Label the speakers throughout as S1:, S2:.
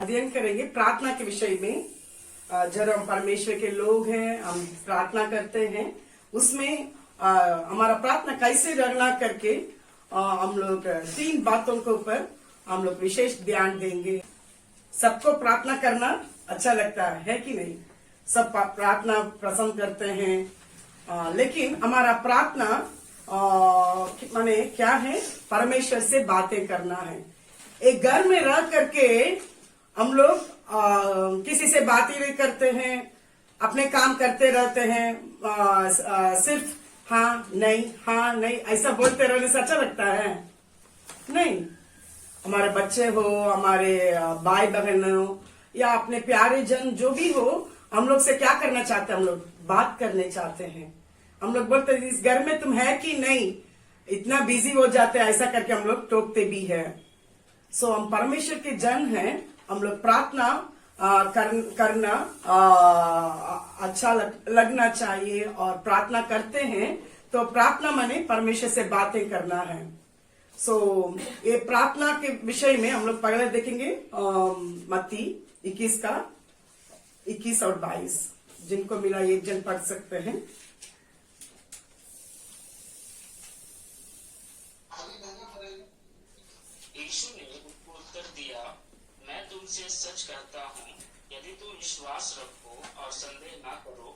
S1: अध्ययन करेंगे प्रार्थना के विषय में। जब हम परमेश्वर के लोग हैं, हम प्रार्थना करते हैं, उसमें हमारा प्रार्थना कैसे रखना करके हम लोग 3 बातों के ऊपर हम लोग विशेष ध्यान देंगे। सबको प्रार्थना करना अच्छा लगता है कि नहीं? सब प्रार्थना पसंद करते हैं, लेकिन हमारा प्रार्थना माने क्या है? परमेश्वर से बातें करना है। एक घर में रह करके हम लोग किसी से बात ही नहीं करते हैं, अपने काम करते रहते हैं, सिर्फ हाँ नहीं ऐसा बोलते रहने से अच्छा लगता है? नहीं। हमारे बच्चे हो, हमारे भाई बहन हो, या अपने प्यारे जन जो भी हो, हम लोग से क्या करना चाहते हैं? हम लोग बात करने चाहते हैं। हम लोग बोलते हैं इस घर में तुम है कि नहीं, इतना बिजी हो जाते हैं, ऐसा करके हम लोग टोकते भी है। सो हम परमेश्वर के जन हैं, हम लोग प्रार्थना करना अच्छा लगना चाहिए, और प्रार्थना करते हैं तो प्रार्थना माने परमेश्वर से बातें करना है। सो ये प्रार्थना के विषय में हम लोग पहले देखेंगे मत्ती 21 का 21 और 22। जिनको मिला एक जन पढ़ सकते हैं।
S2: यीशु ने उनको उत्तर दिया, मैं तुमसे सच कहता हूँ, यदि तुम विश्वास रखो और संदेह न करो,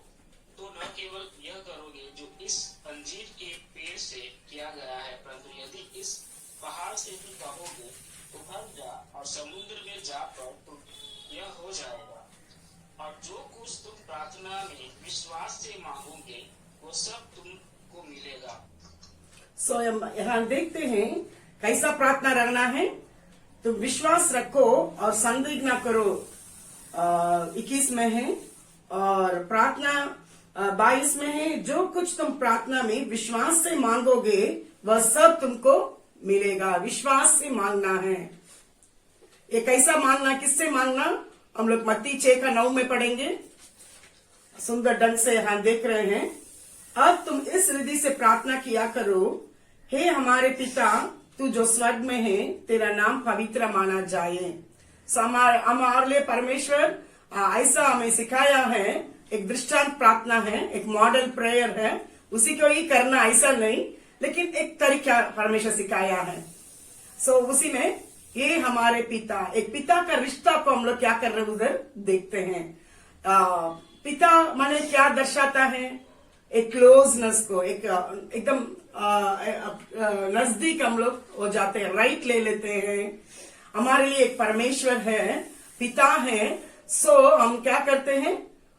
S2: तो न केवल यह करोगे जो इस अंजीर के पेड़ से किया गया है, परंतु यदि इस पहाड़ से भी कहोगे तो हट जा और समुद्र में जा पड़, तो यह हो जाएगा। और जो कुछ तुम प्रार्थना में विश्वास से मांगोगे, वो सब तुमको मिलेगा।
S1: सो यहाँ देखते हैं कैसा प्रार्थना रखना है। तुम विश्वास रखो और संदेह न करो, 21 में है, और प्रार्थना 22 में है। जो कुछ तुम प्रार्थना में विश्वास से मांगोगे, वह सब तुमको मिलेगा। विश्वास से मांगना है। ये कैसा मांगना, किससे मांगना? हम लोग मत्ती 6 का 9 में पढ़ेंगे। सुंदर ढंग से यहाँ देख रहे हैं। अब तुम इस विधि से प्रार्थना किया करो, हे हमारे पिता तू जो स्वर्ग में है, तेरा नाम पवित्र माना जाए। हमारे लिए परमेश्वर ऐसा हमें सिखाया है। एक दृष्टांत प्रार्थना है, एक मॉडल प्रेयर है, उसी को ही करना ऐसा नहीं, लेकिन एक तरीका परमेश्वर सिखाया है। सो उसी में ये हमारे पिता, एक पिता का रिश्ता को हम लोग क्या कर रहे हैं उधर देखते हैं। पिता माने क्या दर्शाता है? एक क्लोजनेस को, एक एकदम नजदीक हम लोग हो जाते हैं, राइट ले लेते हैं। हमारे लिए एक परमेश्वर है, पिता है। सो हम क्या करते हैं?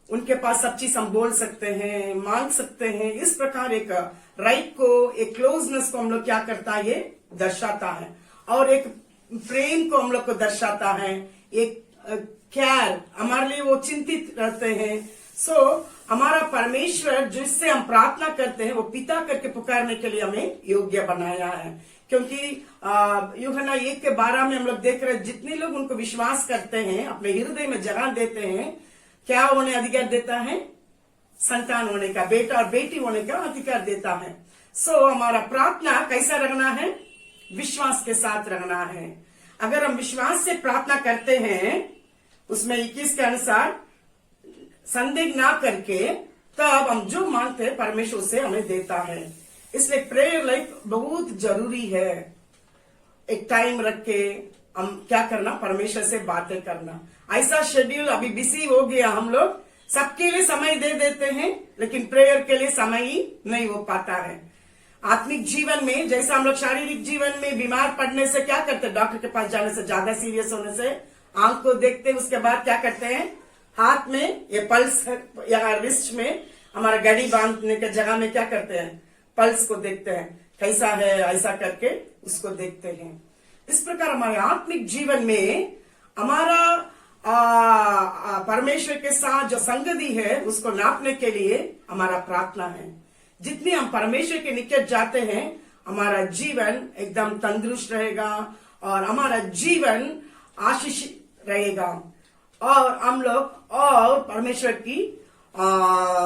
S1: उनके पास सब चीज हम बोल सकते हैं, मांग सकते हैं। इस प्रकार एक राइट को, एक क्लोजनेस को हम लोग क्या करता है? ये दर्शाता है। और एक प्रेम को हम लोग को दर्शाता है, एक केयर, हमारे लिए वो चिंतित रहते हैं। सो हमारा परमेश्वर जिससे हम प्रार्थना करते हैं, वो पिता करके पुकारने के लिए हमें योग्य बनाया है। क्योंकि यूहन्ना 1 के 12 में हम लोग देख रहे हैं, जितने लोग उनको विश्वास करते हैं, अपने हृदय में जगह देते हैं, क्या उन्हें अधिकार देता है? संतान होने का, बेटा और बेटी होने का अधिकार देता है। सो हमारा प्रार्थना कैसा रखना है? विश्वास के साथ रखना है। अगर हम विश्वास से प्रार्थना करते हैं, उसमें 21 के अनुसार संदेह ना करके, तब हम जो मांगते हैं परमेश्वर से हमें देता है। इसलिए प्रेयर लाइफ बहुत जरूरी है। एक टाइम रख के हम क्या करना? परमेश्वर से बातें करना। ऐसा शेड्यूल अभी बिजी हो गया, हम लोग सबके लिए समय दे देते हैं, लेकिन प्रेयर के लिए समय ही नहीं हो पाता है। आत्मिक जीवन में जैसा हम लोग शारीरिक जीवन में बीमार पड़ने से क्या करते हैं? डॉक्टर के पास जाने से, ज्यादा सीरियस होने से आंख को देखते हैं, उसके बाद क्या करते हैं? हाथ में ये पल्स या रिस्ट में हमारा घड़ी बांधने के जगह में क्या करते हैं? पल्स को देखते हैं, कैसा है, ऐसा करके उसको देखते हैं। इस प्रकार हमारे आत्मिक जीवन में हमारा परमेश्वर के साथ जो संगति है, उसको नापने के लिए हमारा प्रार्थना है। जितनी हम परमेश्वर के निकट जाते हैं, हमारा जीवन एकदम तंदुरुस्त रहेगा और हमारा जीवन आशीषित रहेगा, और हम लोग और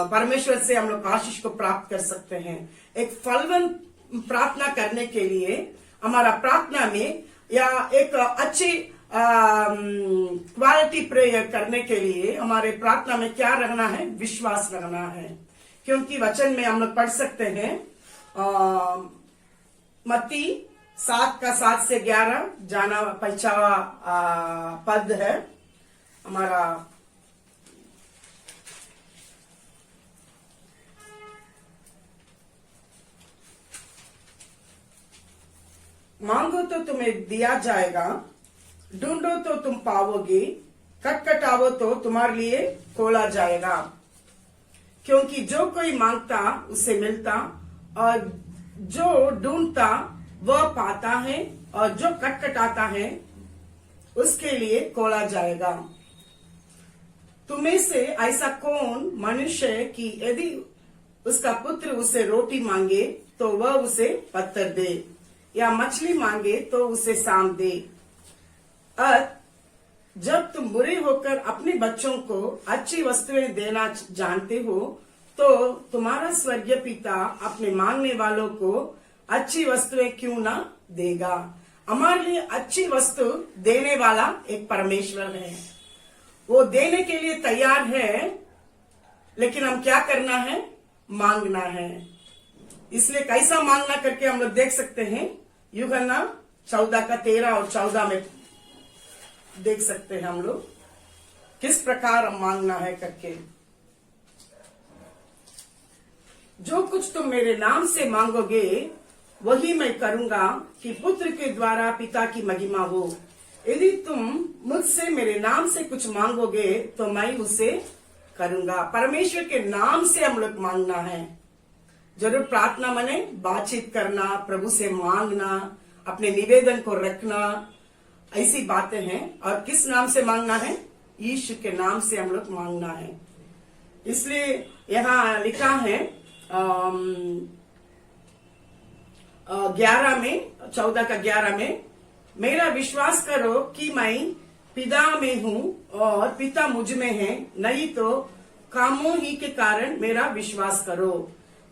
S1: परमेश्वर से हम लोग आशीष को प्राप्त कर सकते हैं। एक फलवंत प्रार्थना करने के लिए हमारा प्रार्थना में या एक अच्छी क्वालिटी प्रेयर करने के लिए हमारे प्रार्थना में क्या रखना है? विश्वास रखना है। क्योंकि वचन में हम लोग पढ़ सकते हैं मत्ती 7 से 11 जाना पहचावा पद है हमारा। मांगो तो तुम्हें दिया जाएगा, ढूंढो तो तुम पाओगे, खटखटाओ तो तुम्हारे लिए खोला जाएगा। क्योंकि जो कोई मांगता उसे मिलता, और जो ढूंढता वह पाता है, और जो खटखटाता है उसके लिए खोला जाएगा। तुम्हें से ऐसा कौन मनुष्य है कि यदि उसका पुत्र उसे रोटी मांगे तो वह उसे पत्थर दे, या मछली मांगे तो उसे सांप दे? जब तुम बुरे होकर अपने बच्चों को अच्छी वस्तुएं देना जानते हो, तो तुम्हारा स्वर्गीय पिता अपने मांगने वालों को अच्छी वस्तुएं क्यों ना देगा। हमारे लिए अच्छी वस्तु देने वाला एक परमेश्वर है। वो देने के लिए तैयार है, लेकिन हम क्या करना है? मांगना है। इसलिए कैसा मांगना करके हम लोग देख सकते हैं। यूहन्ना 14:13 और 14 में देख सकते हैं हम लोग किस प्रकार मांगना है करके। जो कुछ तुम मेरे नाम से मांगोगे वही मैं करूंगा, कि पुत्र के द्वारा पिता की महिमा हो। यदि तुम मुझसे मेरे नाम से कुछ मांगोगे तो मैं उसे करूंगा। परमेश्वर के नाम से हम लोग मांगना है। जरूर प्रार्थना माने बातचीत करना, प्रभु से मांगना, अपने निवेदन को रखना, ऐसी बातें हैं। और किस नाम से मांगना है? यीशु के नाम से हम लोग मांगना है। इसलिए यहाँ लिखा है 14:11 में, मेरा विश्वास करो कि मैं पिता में हूँ और पिता मुझ में है, नहीं तो कामों ही के कारण मेरा विश्वास करो।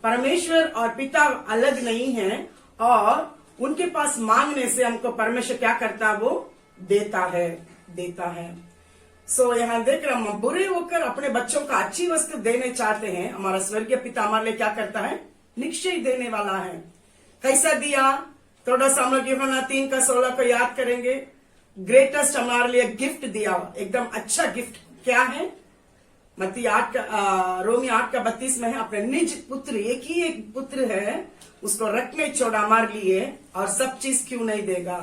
S1: परमेश्वर और पिता अलग नहीं है, और उनके पास मांगने से हमको परमेश्वर क्या करता? वो देता है। सो यहाँ देख रहे हम बुरे होकर अपने बच्चों का अच्छी वस्तु देने चाहते हैं। हमारा स्वर्गीय पिता हमारे लिए क्या करता है? निश्चय देने वाला है। कैसा दिया? थोड़ा सा हम लोग यूहन्ना 3:16 को याद करेंगे। ग्रेटेस्ट हमारे लिए गिफ्ट दिया, एकदम अच्छा गिफ्ट क्या है? मत्ती 8 रोमी 8:32 में है, अपने निज पुत्र, एक ही एक पुत्र है, उसको रखने छोड़ा हमारे लिए, और सब चीज क्यों नहीं देगा?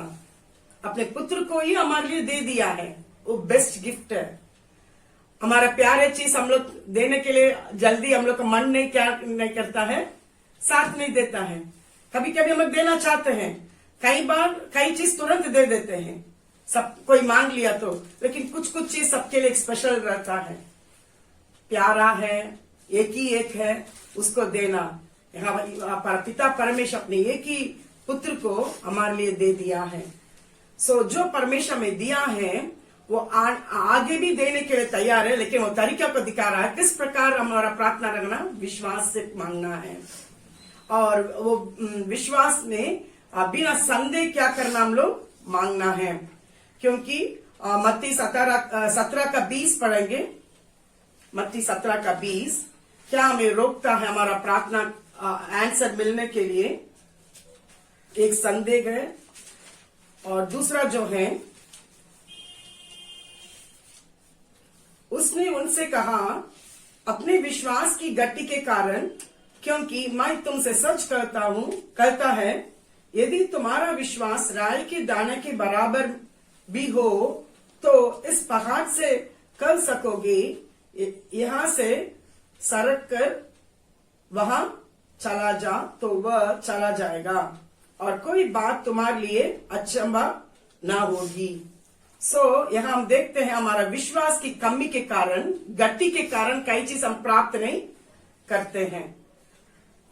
S1: अपने पुत्र को ही हमारे लिए दे दिया है। वो बेस्ट गिफ्ट है। हमारा प्यारे चीज हम लोग देने के लिए जल्दी हम लोग का मन नहीं क्या नहीं करता है, साथ नहीं देता है। कभी कभी हम लोग देना चाहते हैं, कई बार कई चीज तुरंत दे देते हैं, सब कोई मांग लिया तो, लेकिन कुछ कुछ चीज सबके लिए स्पेशल रहता है, प्यारा है, एक ही एक है, उसको देना। यहाँ पिता परमेश्वर अपने एक ही पुत्र को हमारे लिए दे दिया है। सो जो परमेश्वर में दिया है वो आगे भी देने के लिए तैयार है, लेकिन वो तरीका को दिखा रहा है किस प्रकार हमारा प्रार्थना रखना, विश्वास से मांगना है। और वो विश्वास में बिना संदेह क्या करना हम लोग मांगना है। क्योंकि मत्ती 17:20 पढ़ेंगे। मत्ती 17:20 क्या हमें रोकता है हमारा प्रार्थना आंसर मिलने के लिए? एक संदेह है, और दूसरा जो है, उसने उनसे कहा, अपने विश्वास की गति के कारण, क्योंकि मैं तुमसे सच कहता है, यदि तुम्हारा विश्वास राई के दाने के बराबर भी हो तो इस पहाड़ से कर सकोगे, यहाँ से सरक कर वहां चला जा, तो वह चला जाएगा, और कोई बात तुम्हारे लिए अचंभा ना होगी। यहाँ हम देखते हैं हमारा विश्वास की कमी के कारण, गति के कारण कई चीज हम प्राप्त नहीं करते हैं।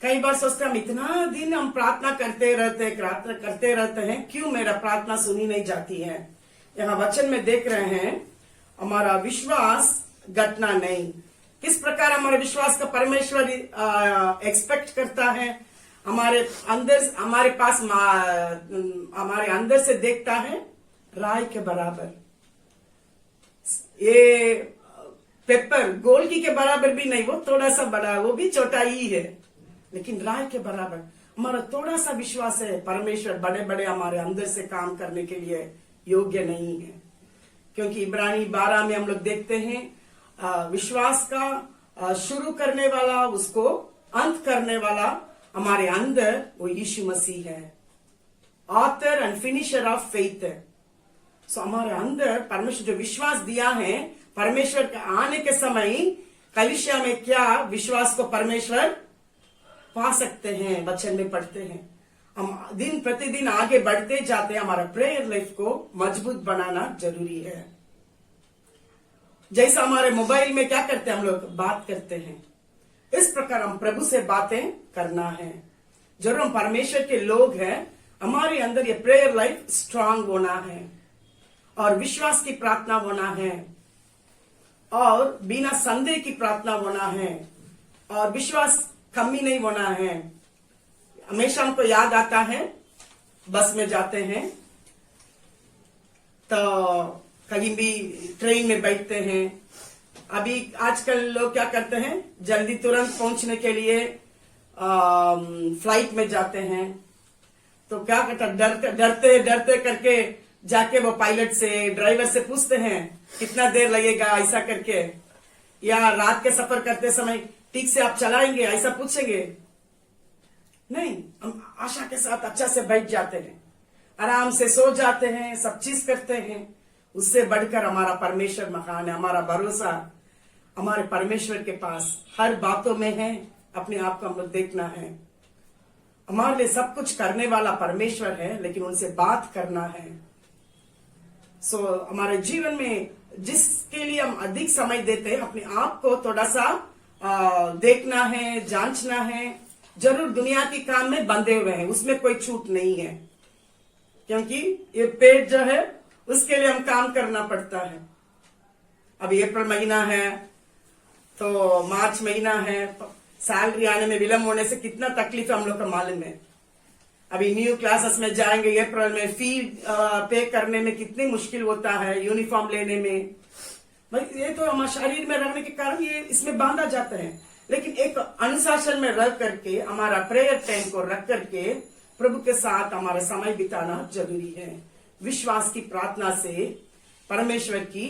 S1: कई बार सोचते हैं हम इतना दिन हम प्रार्थना करते रहते हैं, क्यों मेरा प्रार्थना सुनी नहीं जाती है? यहाँ वचन में देख रहे हैं हमारा विश्वास घटना नहीं। किस प्रकार हमारे विश्वास का परमेश्वर एक्सपेक्ट करता है? हमारे अंदर से देखता है राई के बराबर। ये पेपर गोलकी के बराबर भी नहीं, वो थोड़ा सा बड़ा है, वो भी छोटा ही है, लेकिन राय के बराबर हमारा थोड़ा सा विश्वास है। परमेश्वर बड़े बड़े हमारे अंदर से काम करने के लिए योग्य नहीं है, क्योंकि इब्रानी 12 में हम लोग देखते हैं विश्वास का शुरू करने वाला, उसको अंत करने वाला हमारे अंदर वो यीशु मसीह है, author and finisher of faith है। सो हमारे अंदर परमेश्वर जो विश्वास दिया है, परमेश्वर के आने के समय कलीसिया में क्या विश्वास को परमेश्वर पा सकते हैं, वचन में पढ़ते हैं। हम दिन प्रतिदिन आगे बढ़ते जाते हैं, हमारा प्रेयर लाइफ को मजबूत बनाना जरूरी है। जैसा हमारे मोबाइल में क्या करते हैं, हम लोग बात करते हैं, इस प्रकार हम प्रभु से बातें करना है। जरूर हम परमेश्वर के लोग हैं, हमारे अंदर ये प्रेयर लाइफ स्ट्रांग होना है और विश्वास की प्रार्थना होना है और बिना संदेह की प्रार्थना होना है और विश्वास कमी नहीं होना है। हमेशा हमको याद आता है, बस में जाते हैं तो कहीं भी ट्रेन में बैठते हैं, अभी आजकल लोग क्या करते हैं, जल्दी तुरंत पहुंचने के लिए फ्लाइट में जाते हैं, तो क्या करता, डरते डरते करके जाके वो पायलट से, ड्राइवर से पूछते हैं कितना देर लगेगा, ऐसा करके, या रात के सफर करते समय ठीक से आप चलाएंगे, ऐसा पूछेंगे नहीं। हम आशा के साथ अच्छा से बैठ जाते हैं, आराम से सो जाते हैं, सब चीज करते हैं। उससे बढ़कर हमारा परमेश्वर महान है, हमारा भरोसा हमारे परमेश्वर के पास हर बातों में है। अपने आप को हम लोग देखना है, हमारे लिए सब कुछ करने वाला परमेश्वर है, लेकिन उनसे बात करना है। सो हमारे जीवन में जिसके लिए हम अधिक समय देते हैं, अपने आप को थोड़ा सा देखना है, जांचना है। जरूर दुनिया के काम में बंधे हुए हैं, उसमें कोई छूट नहीं है, क्योंकि ये पेट जो है उसके लिए हम काम करना पड़ता है। अभी अप्रैल महीना है तो मार्च महीना है, सैलरी आने में विलम्ब होने से कितना तकलीफ हम लोग का मालूम है। अभी न्यू क्लासेस में जाएंगे अप्रैल में, फी पे करने में कितनी मुश्किल होता है, यूनिफॉर्म लेने में। भाई ये तो हमारे शरीर में रहने के कारण ये इसमें बांधा जाता है, लेकिन एक अनुशासन में रह करके हमारा प्रेयर टाइम को रख करके प्रभु के साथ हमारा समय बिताना जरूरी है। विश्वास की प्रार्थना से परमेश्वर की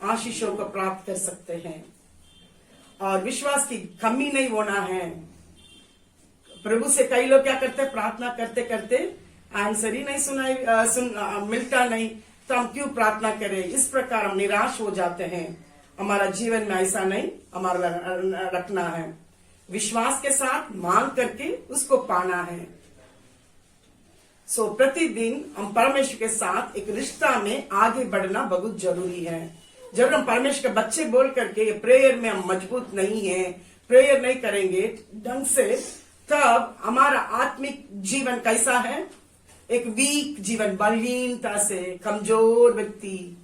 S1: आशीषों को प्राप्त कर सकते हैं और विश्वास की कमी नहीं होना है। प्रभु से कई लोग क्या करते हैं, प्रार्थना करते करते आंसर ही नहीं मिलता नहीं, तो हम क्यों प्रार्थना करें। इस प्रकार हम निराश हो जाते हैं। हमारा जीवन में ऐसा नहीं हमारा रखना है, विश्वास के साथ मांग करके उसको पाना है। सो प्रतिदिन हम परमेश्वर के साथ एक रिश्ता में आगे बढ़ना बहुत जरूरी है। जब हम परमेश्वर के बच्चे बोल करके प्रेयर में हम मजबूत नहीं है, प्रेयर नहीं करेंगे ढंग से, तब हमारा आत्मिक जीवन कैसा है, एक वीक जीवन, बलहीनता से कमजोर व्यक्ति।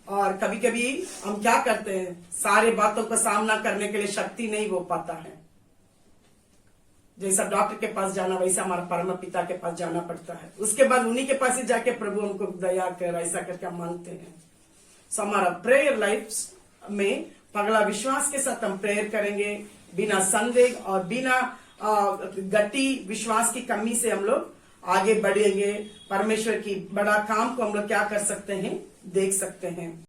S1: और कभी कभी हम क्या करते हैं, सारे बातों का सामना करने के लिए शक्ति नहीं हो पाता है। जैसा डॉक्टर के पास जाना, वैसा हमारा परम पिता के पास जाना पड़ता है। उसके बाद उन्हीं के पास ही जाके प्रभु हमको दया कर, ऐसा करके हम मांगते हैं। सो हमारा प्रेयर लाइफ में पगला विश्वास के साथ हम प्रेयर करेंगे, बिना संदेह और बिना गति विश्वास की कमी से हम लोग आगे बढ़ेंगे। परमेश्वर की बड़ा काम को हम लोग क्या कर सकते हैं, देख सकते हैं।